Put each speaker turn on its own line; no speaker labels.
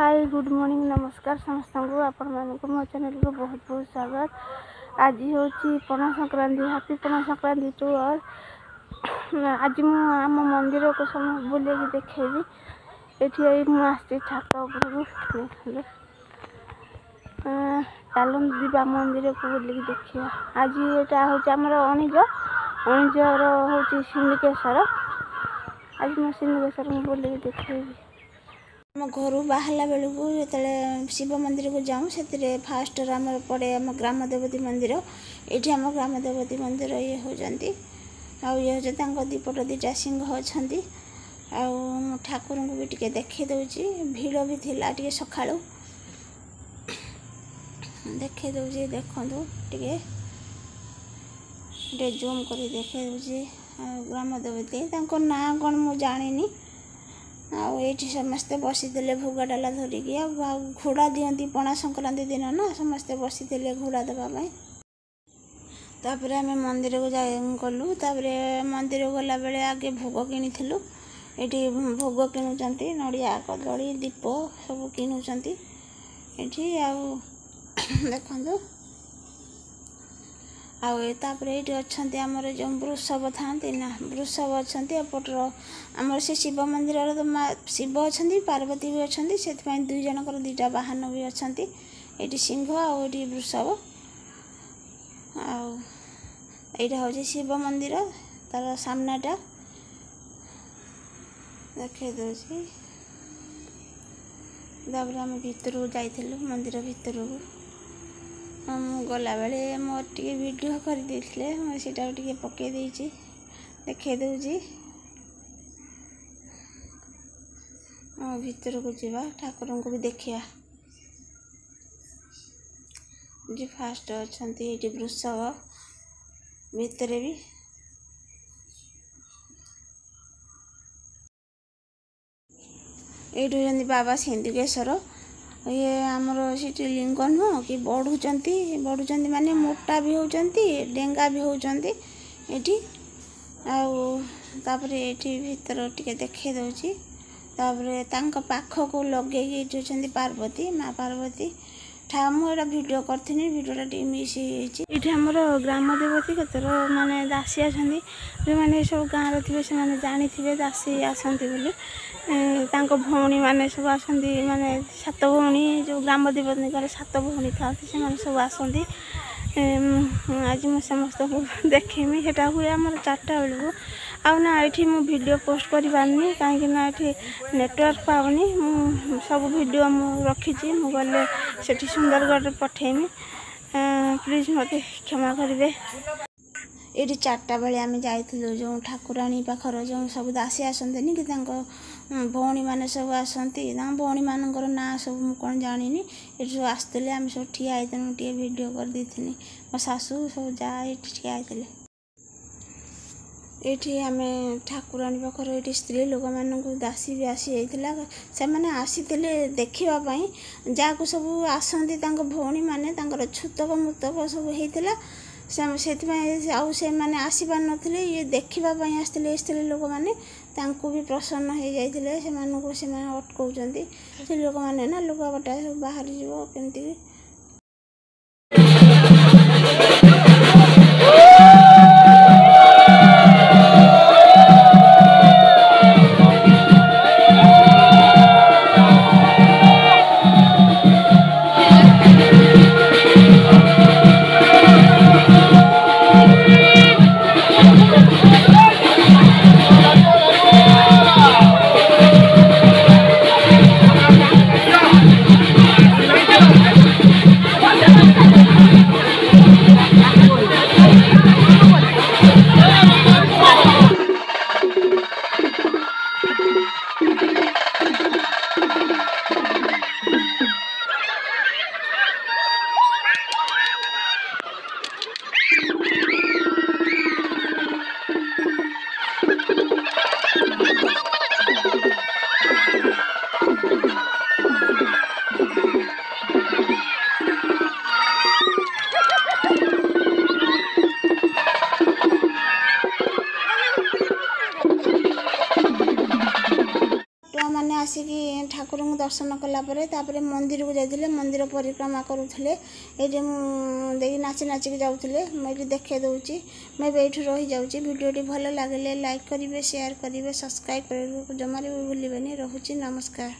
Hi good morning नमस्कार समस्त को आपण मानक मो चैनल को बहुत बहुत स्वागत। आज हूँ पणा संक्रांति हैप्पी पणा संक्रांति टू ऑल। आज आम मंदिर को सब बुले देखेबी। ये मुझे छात उपर चलू दीवा मंदिर को बुल देखा। आज यहाँ हूँ आमर अणिजर हूँ सिंधिकेश्वर। आज मैं सिंधिकेश्वर को बुल देखेबी। आम घर बाहर बेलू जो शिव मंदिर को जाऊँ से फास्ट आम पड़े आम ग्राम देवती मंदिर। ये आम ग्राम देवती मंदिर ये होती ये दीपट दीटा सिंह अच्छा ठाकुर को भी टे देखे दूची। भीड़ भी थिला टे सका देखे दूची देखु टे जूम कर देखे दूची। ग्राम देवती ना कौन मु जानी आठी समस्ते बसी भोग डाला धरिकी घोड़ा दियंती पणा संक्रांति दिन ना समस्ते बसी घोड़ा देवाई। तापर आम मंदिर को गलु। मंदिर गला बेले आगे भोग किनी ये भोग किणुचंती नड़िया कदली दीप सब किणुचंती ये देखु। आपर ये अच्छा आमर जो वृषभ था ना वृषभ अच्छा एपटर आमर से शिव मंदिर तो शिव अच्छा पार्वती भी अच्छा से दुई जनकर दुईटा वाहन भी अच्छा ये सिंह आए वृषभ आईटा हूँ शिव मंदिर तार सामनाटा देखे दूसरी। आम भीतर जाइलु मंदिर भीतर को गला बेले मोर टे वीडियो कर देते सीटा टे पकई देखे दूची। भीतर को जीवा ठाकुर को भी देखा। जी फास्ट अच्छा ये वृषभ भितर भी ये बाबा सिंधिकेश्वर। ये आमर सीटी लिंग नुह कि बढ़ुंट माने मोटा भी होती डेंगा भी होती ये भीतर टे देखे दूची। पाख को लगे पार्वती माँ पार्वती मुझे वीडियो करी वीडियोटा टे मिस ये आमर ग्राम देवती कतर माने दासी आसती जो मैंने सब गाँव थे से जानी थे दासी आसती बोली भौणी मैंने सब आसती माने 7 भौणी जो ग्राम देवती 7 भौणी था से सब आसती। आज मैं समस्त को देखेमी सेटा हुए आम 4टा बेलू आना ये वीडियो पोस्ट कर पारनी कहीं ये नेटवर्क पाऊनी सब वीडियो मु रखी गले से सुंदरगढ़ पठेमी प्लीज मत क्षमा करेंगे। ये 4टा बेले आम जाइलु जो ठाकुराणी पाखर जो सब दासी आसती कि भौणी मैंने सब आसती भौणी मानकर ना सब मुझे कौन जानी ये सब आसते आम सब ठिया होते टे वीडियो कर दी मो शाशु सब जा ठिया होते ये आम ठाकुराणी पाखर ये स्त्री लोक मानक दासी भी आसी जाता से मैंने आसी देखापी जहाँ सब आसती भौणी मैंने छूतक मुतक सब होता से मैंने आसी पार नथिले ये देखापी आसते स्त्री लोक मैंने भी प्रसन्न हो जाते से अटकाउंट स्त्री लोक मैंने ना लुगापटा सब बाहर जीव केमती मैंने आसिकी ठाकुर को दर्शन कलापर तापर मंदिर को जाते मंदिर परिक्रमा करूले ये मुझे नाची नाचिक जाऊे मुझे देखे दूसरी मैं ये रही जाऊँगी भिडियोटी भल लगे लाइक करेंगे शेयर करेंगे सब्सक्राइब कर जमार भी भूलें। रोची नमस्कार।